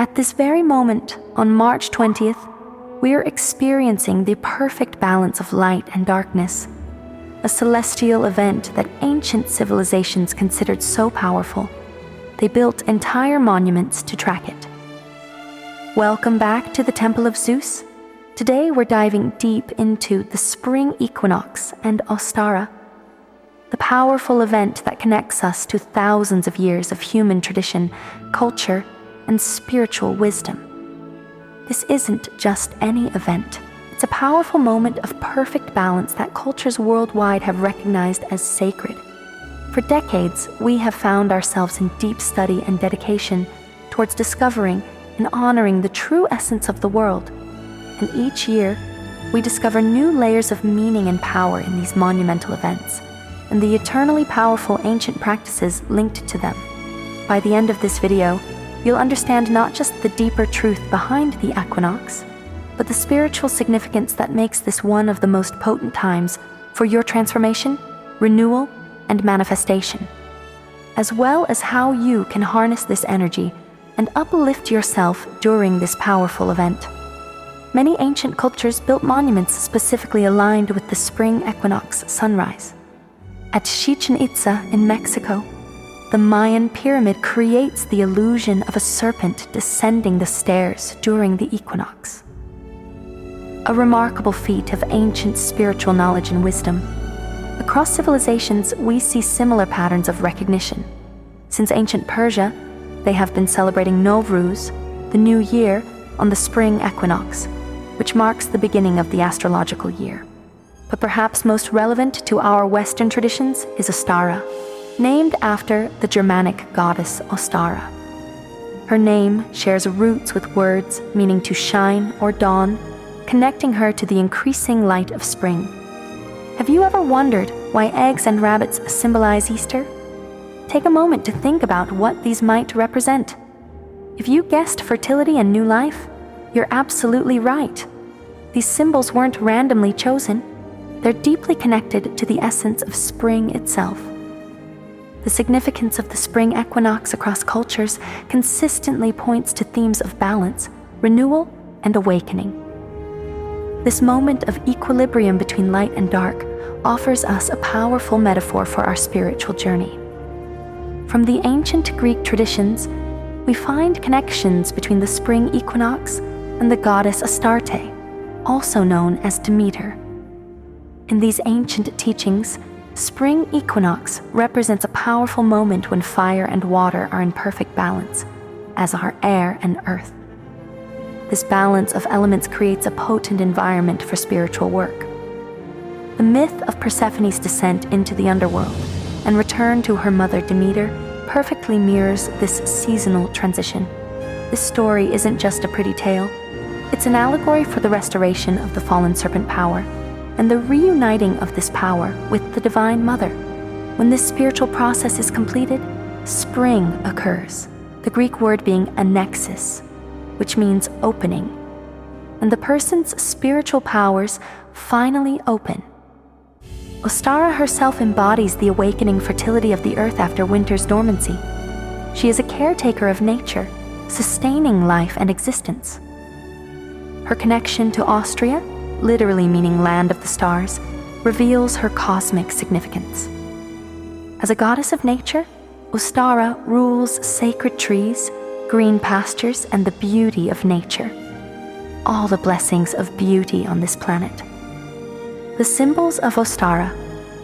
At this very moment, on March 20th, we are experiencing the perfect balance of light and darkness, a celestial event that ancient civilizations considered so powerful, they built entire monuments to track it. Welcome back to the Temple of Zeus. Today we're diving deep into the Spring Equinox and Ostara, the powerful event that connects us to thousands of years of human tradition, culture, and spiritual wisdom. This isn't just any event. It's a powerful moment of perfect balance that cultures worldwide have recognized as sacred. For decades, we have found ourselves in deep study and dedication towards discovering and honoring the true essence of the world. And each year, we discover new layers of meaning and power in these monumental events, and the eternally powerful ancient practices linked to them. By the end of this video, you'll understand not just the deeper truth behind the equinox, but the spiritual significance that makes this one of the most potent times for your transformation, renewal, and manifestation, as well as how you can harness this energy and uplift yourself during this powerful event. Many ancient cultures built monuments specifically aligned with the spring equinox sunrise. At Chichen Itza in Mexico, the Mayan pyramid creates the illusion of a serpent descending the stairs during the equinox. A remarkable feat of ancient spiritual knowledge and wisdom. Across civilizations, we see similar patterns of recognition. Since ancient Persia, they have been celebrating Nowruz, the new year, on the spring equinox, which marks the beginning of the astrological year. But perhaps most relevant to our Western traditions is Ostara, named after the Germanic goddess Ostara. Her name shares roots with words meaning to shine or dawn, connecting her to the increasing light of spring. Have you ever wondered why eggs and rabbits symbolize Easter? Take a moment to think about what these might represent. If you guessed fertility and new life, you're absolutely right. These symbols weren't randomly chosen. They're deeply connected to the essence of spring itself. The significance of the spring equinox across cultures consistently points to themes of balance, renewal, and awakening. This moment of equilibrium between light and dark offers us a powerful metaphor for our spiritual journey. From the ancient Greek traditions, we find connections between the spring equinox and the goddess Astarte, also known as Demeter. In these ancient teachings, spring equinox represents a powerful moment when fire and water are in perfect balance, as are air and earth. This balance of elements creates a potent environment for spiritual work. The myth of Persephone's descent into the underworld and return to her mother Demeter perfectly mirrors this seasonal transition. This story isn't just a pretty tale. It's an allegory for the restoration of the fallen serpent power and the reuniting of this power with the Divine Mother. When this spiritual process is completed, spring occurs, the Greek word being anexis, which means opening, and the person's spiritual powers finally open. Ostara herself embodies the awakening fertility of the earth after winter's dormancy. She is a caretaker of nature, sustaining life and existence. Her connection to Austria, literally meaning land of the stars, reveals her cosmic significance. As a goddess of nature, Ostara rules sacred trees, green pastures, and the beauty of nature. All the blessings of beauty on this planet. The symbols of Ostara,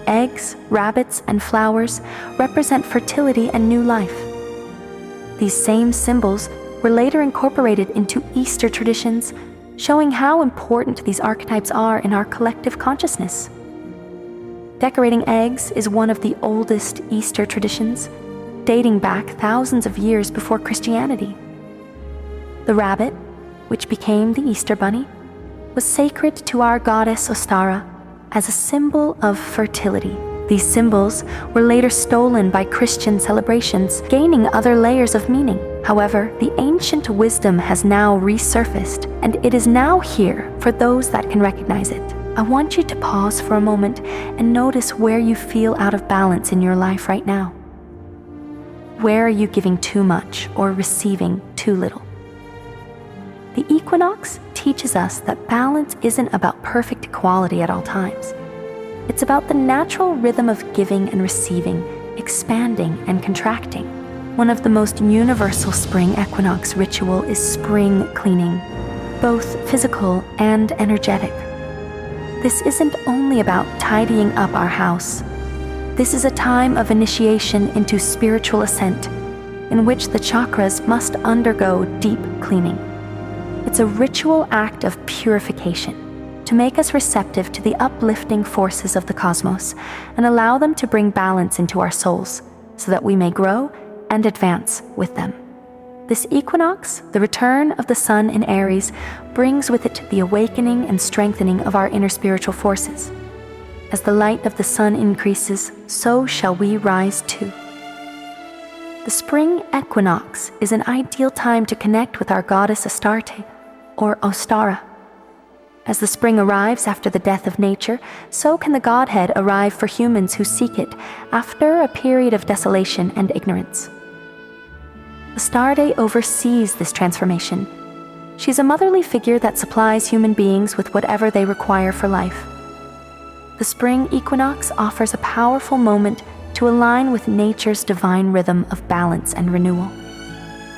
eggs, rabbits, and flowers, represent fertility and new life. These same symbols were later incorporated into Easter traditions, showing how important these archetypes are in our collective consciousness. Decorating eggs is one of the oldest Easter traditions, dating back thousands of years before Christianity. The rabbit, which became the Easter bunny, was sacred to our goddess Ostara as a symbol of fertility. These symbols were later stolen by Christian celebrations, gaining other layers of meaning. However, the ancient wisdom has now resurfaced, and it is now here for those that can recognize it. I want you to pause for a moment and notice where you feel out of balance in your life right now. Where are you giving too much or receiving too little? The equinox teaches us that balance isn't about perfect equality at all times. It's about the natural rhythm of giving and receiving, expanding and contracting. One of the most universal spring equinox ritual is spring cleaning, both physical and energetic. This isn't only about tidying up our house. This is a time of initiation into spiritual ascent, in which the chakras must undergo deep cleaning. It's a ritual act of purification to make us receptive to the uplifting forces of the cosmos and allow them to bring balance into our souls so that we may grow and advance with them. This equinox, the return of the sun in Aries, brings with it the awakening and strengthening of our inner spiritual forces. As the light of the sun increases, so shall we rise too. The spring equinox is an ideal time to connect with our goddess Astarte, or Ostara. As the spring arrives after the death of nature, so can the Godhead arrive for humans who seek it after a period of desolation and ignorance. Astarte oversees this transformation. She's a motherly figure that supplies human beings with whatever they require for life. The spring equinox offers a powerful moment to align with nature's divine rhythm of balance and renewal.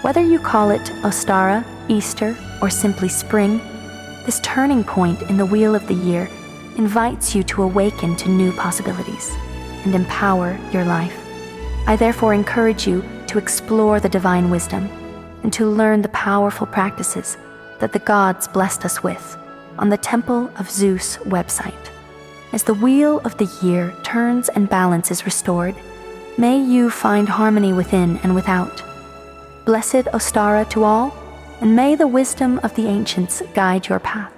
Whether you call it Ostara, Easter, or simply spring, this turning point in the wheel of the year invites you to awaken to new possibilities and empower your life. I therefore encourage you to explore the divine wisdom and to learn the powerful practices that the gods blessed us with on the Temple of Zeus website. As the wheel of the year turns and balance is restored, may you find harmony within and without. Blessed Ostara to all, and may the wisdom of the ancients guide your path.